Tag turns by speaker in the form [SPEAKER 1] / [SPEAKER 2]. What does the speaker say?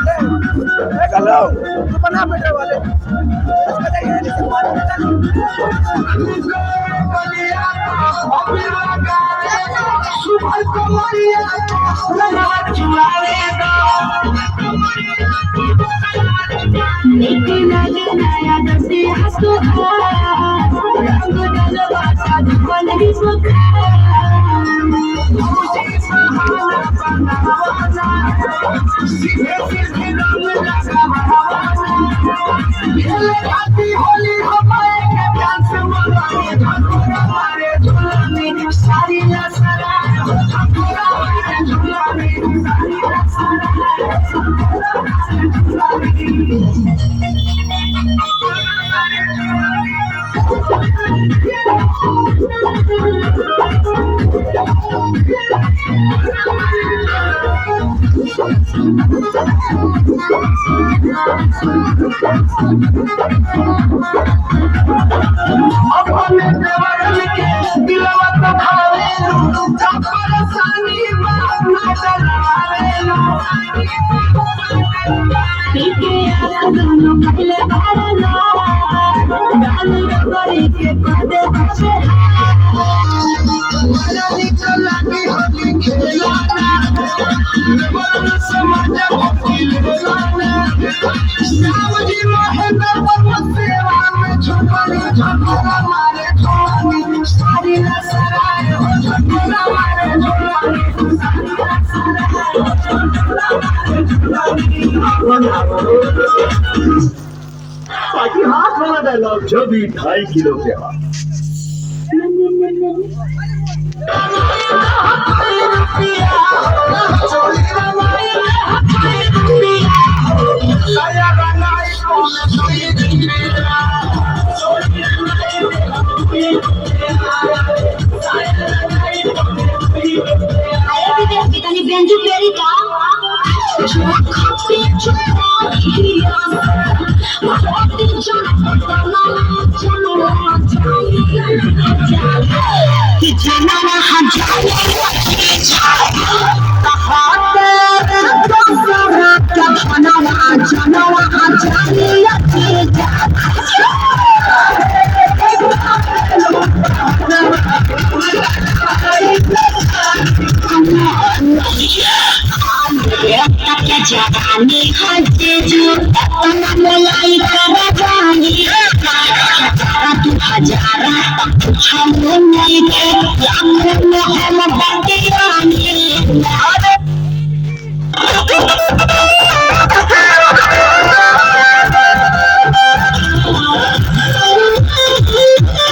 [SPEAKER 1] hello तो बना बेटे वाले इसका जाइए नहीं सुबह को मरिया लगा चुराएगा लेकिन नया दसी हंसो रंग डलवा का दुश्मन ही सुखा मुझे सहारा बनाना सीधे सीधे रंग लगावाना खेले खाती होली हमारे के डांस मनाए ठकुरा मारे झूला में सारी नसरा ठकुरा मारे झूला में सारी अपने देवर के दिलवा तो खावे चप्पल सानी बात ना डरावे पीके आला दोनों पहले भरना डाल रबड़ी के पदे बचे वाला निकल लगी होली खेलाना देवर समाज वकील बोलाना सावजी महेंद्र पर्वत सेवा में झुकली झुकला मारे झोली सारी नसराए हो झुकला मारे झोली सारी नसराए हो झुकला मारे झोली
[SPEAKER 2] बाकी हाथ वाला डायलॉग जो भी 2.5 किलो के बाद
[SPEAKER 3] Benji Perita, जाने हंसे जो अपना मलाई करा जाने तू हजारा हम नहीं के हम बातें आने